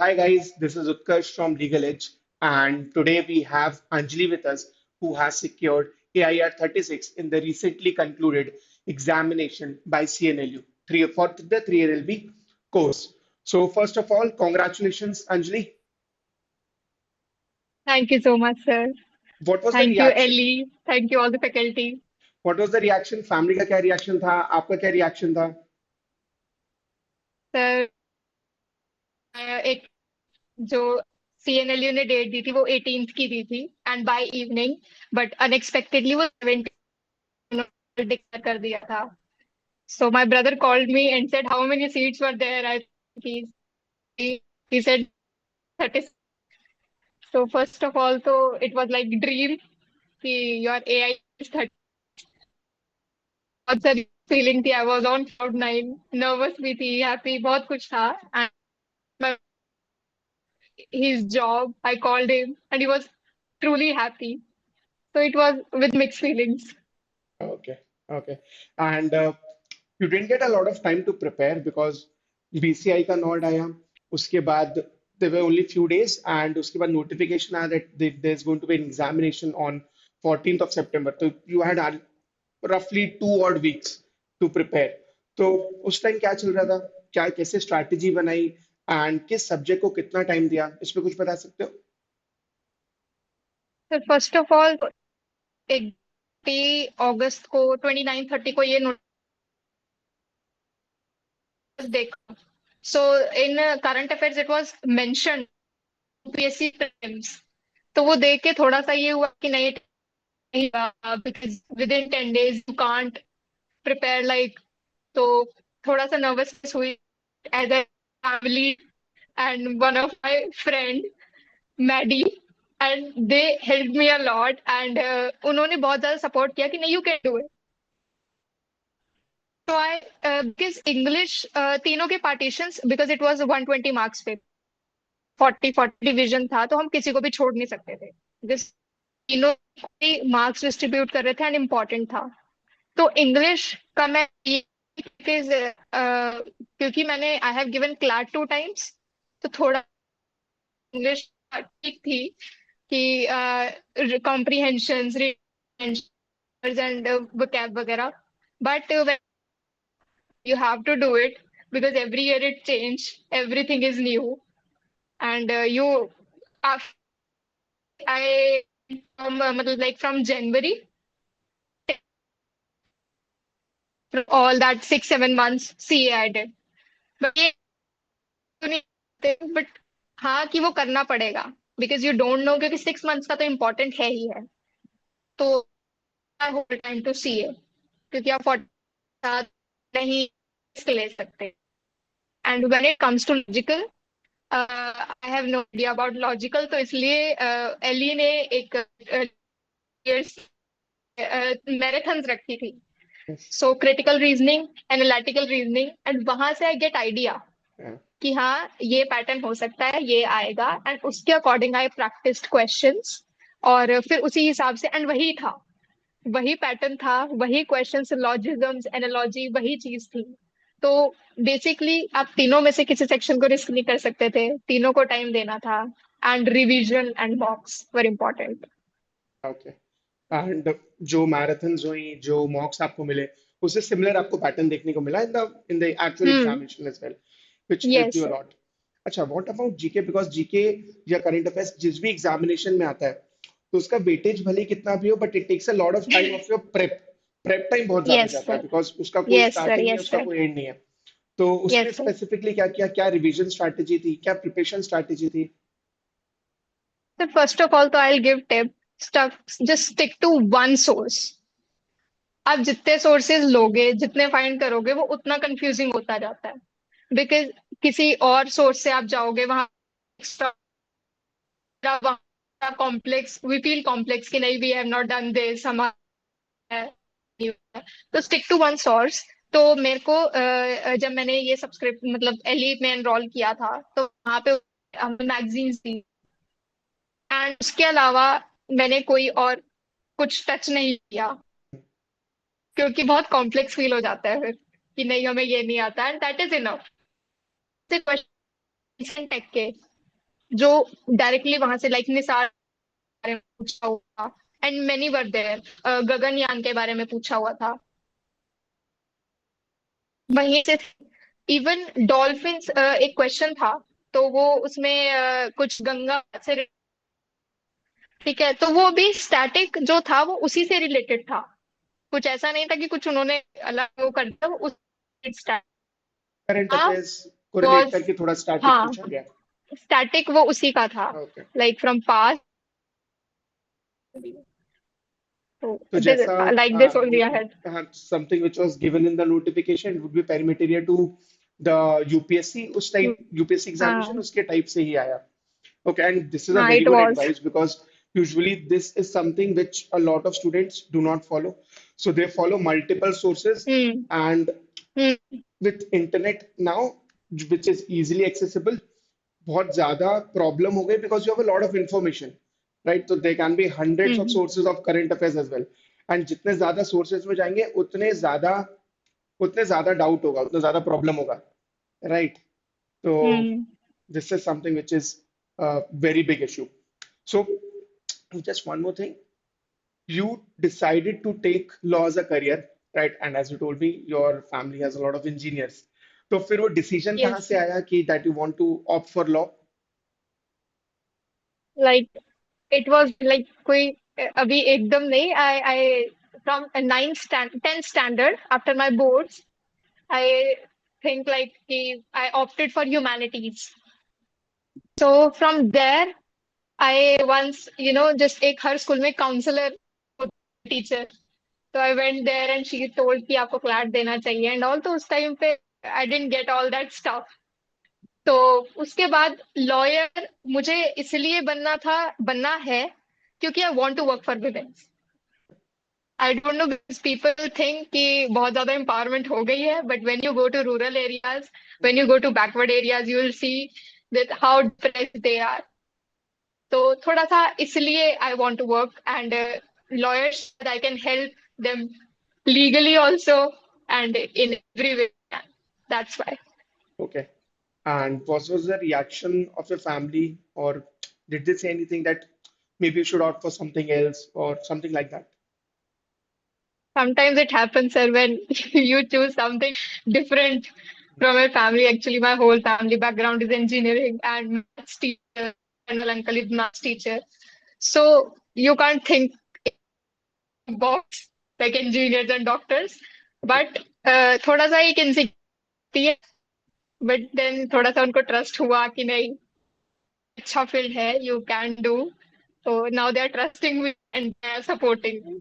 Hi guys, this is Utkarsh from Legal Edge, and today we have Anjali with us, who has secured AIR 36 in the recently concluded examination by CNLU for the 3LLB course. So first of all, congratulations, Anjali. Thank you so much, sir. What was the Thank you, reaction? Ellie. Thank you, all the faculty. What was the reaction? Family का क्या reaction था? आपका क्या reaction था? Sir, एक जो CNLU ने date दी थी वो 18th की दी थी and by evening but unexpectedly वो 17 डिक्लेयर कर दिया था. So my brother called me and said, "How many seats were there?" He said 30. So first of all, so it was like dream कि your AI is 30. बहुत सारी feeling थी. I was on cloud nine, nervous भी थी, happy, बहुत कुछ था. And his job, I called him, and he was truly happy. So it was with mixed feelings. Okay, okay. And you didn't get a lot of time to prepare because BCI का note आया उसके बाद there were only few days and उसके बाद notification आया that there's going to be an examination on 14th of September. So you had roughly 2 odd weeks to prepare. तो उस time क्या चल रहा था? क्या कैसे स्ट्रैटेजी बनाई एंड किस सब्जेक्ट को कितना टाइम दिया? इस पे कुछ बता सकते हो? So first of all, 30 अगस्त को 29-30 को ये नोटिस देखा. So in current affairs it was mentioned UPSC prelims. तो वो देख के थोड़ा सा ये हुआ कि नहीं, because within 10 days you can't prepare like. तो थोड़ा सा nervousness हुई as a family and one of my friend Maddie, and they helped me a lot and उन्होंने बहुत ज्यादा support किया कि नहीं, you can do it. So I because English तीनों के partitions, because it was 120 marks पे 40-40 डिवीजन था, तो हम किसी को भी छोड़ नहीं सकते थे. This तीनों मार्क्स डिस्ट्रीब्यूट कर रहे थे एंड इम्पोर्टेंट था. तो इंग्लिश का मैं because, क्योंकि मैंने I have given CLAT 2 times, तो थोड़ा इंग्लिश ठीक थी कि कॉम्प्रीहेंशन एंड vocab वगैरह. But you have to do it because every year it change, everything is new, and you I from मतलब like from January, all that 6-7 months CA I did. But ये तो नहीं, but हाँ कि वो करना पड़ेगा because you don't know, क्योंकि 6 months का तो इम्पोर्टेंट है ही है. तो I hold time to CA क्योंकि आप 40 साथ नहीं risk ले सकते. And when it comes to logical, I have no idea about logical, तो इसलिए एली ने एक मैराथन रखी थी. So critical reasoning, analytical reasoning, and वहां से आई गेट आइडिया कि हाँ ये पैटर्न हो सकता है, ये आएगा, एंड उसके अकॉर्डिंग आई प्रैक्टिस्ड क्वेश्चंस. और फिर उसी हिसाब से, एंड वही था, वही पैटर्न था, वही क्वेश्चंस, लॉजिज्म्स, एनालॉजी, वही चीज थी. तो बेसिकली आप तीनों में से किसी सेक्शन को रिस्क नहीं कर सकते थे, तीनों को टाइम देना था. And revision and मॉक्स were important. Okay. And जो मैराथन्स हुई, जो मॉक्स आपको मिले, उससे सिमिलर आपको पैटर्न देखने को मिला in the actual hmm. Examination as well, which helps you a sir. Lot. अच्छा, what about GK? Because GK या करंट अफेयर्स जिस भी एग्जामिनेशन में आता है, तो उसका वेटेज भले कितना भी हो, but it takes a lot of time of your prep time बहुत ज्यादा यस जाता है सर. बिकॉज उसका कोई यस सर. स्टार्टिंग नहीं है, यस उसका सर. कोई एंड नहीं है. तो उसमें यस सर. स्पेसिफिकली क्या किया? क्या रिवीजन स्ट्रैटेजी थी? क्या प्रिपरेशन स्ट्रैटेजी थी? सर फर्स्ट ऑफ ऑल तो I will give tip, stuck just stick to one source. आप जितने सोर्सेज लोगे, जितने फाइंड करोगे, वो उतना कंफ्यूजिंग होता जाता है. बिकॉज किसी और सोर्स से आप जाओगे वहां एक्स्ट्रा, वहां कॉम्प्लेक्स, वी फील कॉम्प्लेक्स कि नहीं, we have not done this, हमारा. तो स्टिक टू वन सोर्स. तो मेरे को जब मैंने ये सब्सक्रिप्ट मतलब एली में एनरोल किया था, तो वहां पे हमें मैगजीन्स दी, एंड उसके अलावा मैंने कोई और कुछ टच नहीं किया, क्योंकि बहुत कॉम्प्लेक्स फील हो जाता है फिर कि नहीं हमें ये नहीं आता, and that is enough. Question take के जो डायरेक्टली वहां से लाइक निसार के बारे में पूछा हुआ था, and many were there, Gaganyaan के बारे में पूछा हुआ था वहीं से। इवन डॉल्फिन्स एक क्वेश्चन था, तो वो उसमें कुछ गंगा से, ठीक है, तो वो भी स्टैटिक जो था वो उसी से रिलेटेड था। कुछ ऐसा नहीं था कि कुछ उन्होंने अलग वो कर दिया, वो उस करंट था अफेयर्स को रिलेट वाज, करके थोड़ा स्टैटिक हाँ, पूछा गया। स्टैटिक वो उसी का था, ओके। लाइक फ्रॉम पास्ट, तो तो जैसा like this only I had. Something which was given in the notification would be peripheral to the UPSC, उस टाइप यूपीएससी एग्जामिनेशन हाँ उसके टाइप से ही आया। Okay, and this is a हाँ, very it good was. advice because usually this is something which a lot of students do not follow. So they follow multiple sources, hmm and hmm with internet now, which is easily accessible, बहुत ज्यादा problem हो गई because you have a lot of information, right? So there can be hundreds of hmm sources of current affairs as well. And जितने ज्यादा sources में जाएंगे उतने ज्यादा doubt होगा, उतना ज्यादा problem होगा, right? So hmm this is something which is a very big issue. So, just one more thing. You decided to take law as a career, right? And as you told me, your family has a lot of engineers. तो फिर वो decision कहाँ yes, से आया कि that you want to opt for law? Like it was like कोई अभी एकदम नहीं, I I from 10th standard after my boards, I think like कि I opted for humanities. So from there I once just एक हर school में counsellor teacher, तो I went there and she told कि आपको फ्लैट देना चाहिए and all, तो उस टाइम पे I didn't get all that stuff. तो उसके बाद लॉयर मुझे इसलिए बनना है क्योंकि I want to work for women. I don't know, people think कि बहुत ज्यादा एम्पावरमेंट हो गई है, but when you go to rural areas, when you go to backward areas, you will see that how depressed they are. तो थोड़ा सा इसलिए I want to work and lawyers that I can help them legally also and in every way. That's why. Okay. And what was the reaction of your family, or did they say anything that maybe you should opt for something else or something like that? Sometimes it happens, sir, when you choose something different from your family. Actually, my whole family background is engineering and maths teacher, and my uncle is maths teacher. So you can't think box like engineers and doctors. But थोड़ा सा एक insecurity है, but then थोड़ा सा उनको trust हुआ कि नहीं, अच्छा फील्ड है, you can do. So now they are trusting me and they are supporting me.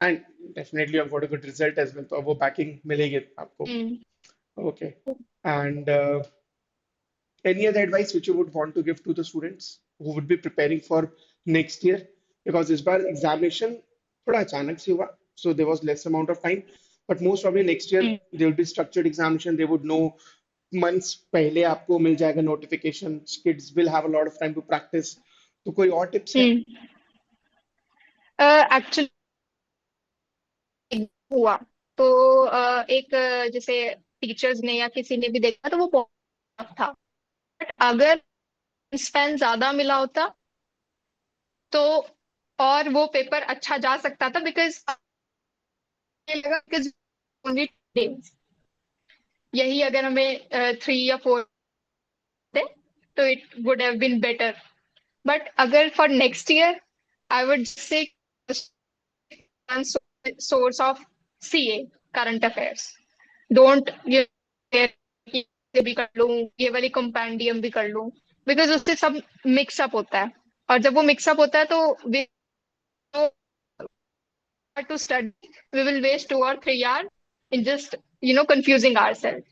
And definitely you've got a good result as well. तो अब वो backing मिलेगी आपको. Mm. Okay. And any other advice which you would want to give to the students who would be preparing for next year? Because this bar examination थोड़ा अचानक से हुआ, so there was less amount of time. But most probably next year Mm. there will be structured examination. They would know months पहले आपको मिल जाएगा notification. Kids will have a lot of time to practice. तो कोई और tips है? Mm. Actually हुआ तो एक जैसे टीचर्स ने या किसी ने भी देखा तो वो बहुत था। अगर स्पेन ज्यादा मिला होता तो और वो पेपर अच्छा जा सकता था, बिकॉज लगा कि ओनली डेज, यही अगर हमें 3 या 4 थे तो it would have been better. But अगर for next year I would say source of CA, current affairs, don't ये भी कर लूं, ये वाली कंपेंडियम भी कर लूं, बिकॉज उससे सब मिक्सअप होता है, और जब वो मिक्सअप होता है तो we to study, we will waste 2 or 3 hours in just confusing ourselves.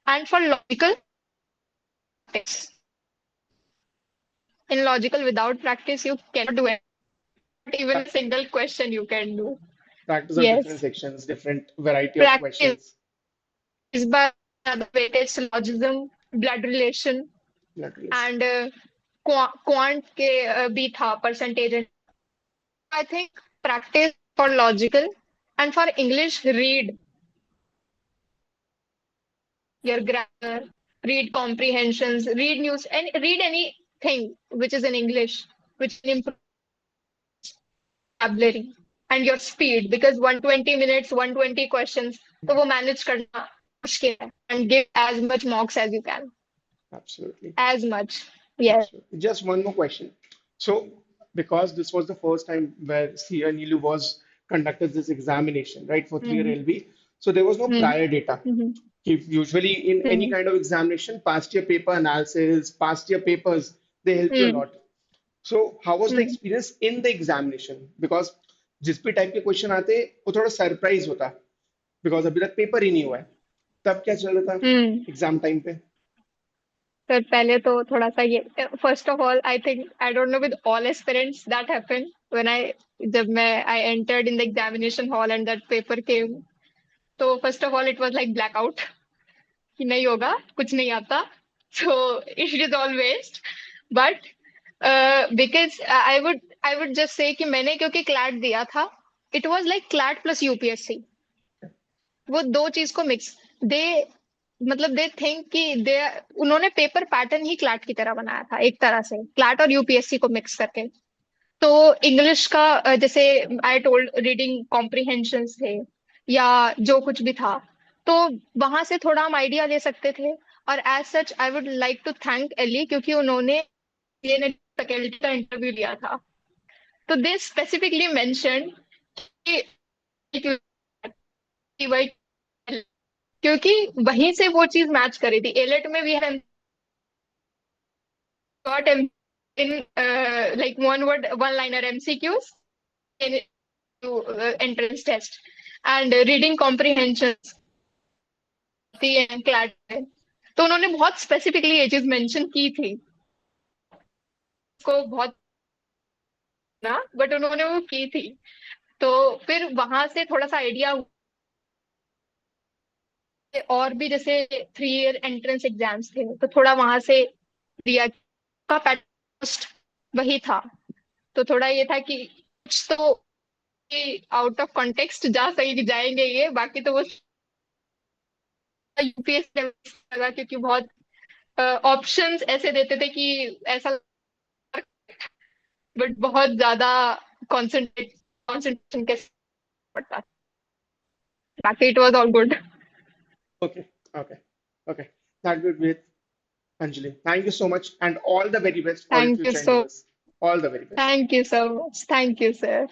And for logical practice, in logical without practice you cannot do it, even a single question you can do. Practice of different Yes, sections, different variety of practice questions. is by the weighted syllogism, blood relation, Literally. and quant के भी था percentage. I think practice for logical, and for English read your grammar, read comprehensions, read news, and read any. thing which is in English, which can improve vocabulary and your speed because 120 minutes, 120 questions, तो वो manage करना मुश्किल है and give as much marks as you can, Absolutely. as much. Yes. Absolutely. Just one more question. So, because this was the first time where Sia Nilu was conducted this examination, right, for 3 year Mm-hmm. LB, so there was no prior data. Mm-hmm. If usually in any Mm-hmm. kind of examination, past year paper analysis, past year papers, they help you a lot. So, how was the Mm-hmm. experience in the examination? Because जिस भी type के question आते वो थोड़ा surprise होता because अभी तक paper ही नहीं हुआ है तब क्या चल रहा था Mm-hmm. एग्जाम टाइम पे सर पहले तो थोड़ा सा ये first of all I think I don't know with all aspirants that happened when I जब मैं I entered in the examination hall and that paper came तो first of all it was like blackout कि नहीं होगा कुछ नहीं आता so it is all waste but because I would just say कि मैंने क्योंकि क्लैट दिया था it was like CLAT plus UPSC वो दो चीज को मिक्स दे मतलब दे थिंक कि दे उन्होंने पेपर पैटर्न ही क्लैट की तरह बनाया था एक तरह से क्लैट और यूपीएससी को मिक्स करके तो इंग्लिश का जैसे आई टोल्ड रीडिंग कॉम्प्रिहेंशन थे या जो कुछ भी था तो वहां से थोड़ा हम आइडिया ले सकते थे और as such I would like to thank एली क्योंकि उन्होंने फैकल्टी का इंटरव्यू लिया था तो दे स्पेसिफिकली मेंशन कि क्योंकि वहीं से वो चीज मैच करी थी एलेट में we have got in like one liner MCQs in entrance test and reading comprehension and CLAT तो उन्होंने बहुत स्पेसिफिकली ये चीज मेंशन की थी को बहुत ना बट उन्होंने वो की थी तो फिर वहां से थोड़ा सा आइडिया और भी जैसे 3 ईयर एंट्रेंस एग्जाम्स थे तो थोड़ा वहां से दिया का पैटर्न वही था तो थोड़ा ये था कि कुछ तो आउट ऑफ कॉन्टेक्स्ट जा सही जाएंगे ये बाकी तो वो यूपीएससी लगा क्योंकि बहुत ऑप्शंस ऐसे देते थे कि ऐसा बट बहुत ज्यादा कंसंट्रेशन के साथ पड़ता बाकी it was all good Okay, okay, okay. That would be it, Anjali. Thank you so much, and all the very best for your thank you future so endeavors. All the very best. Thank you so much thank you sir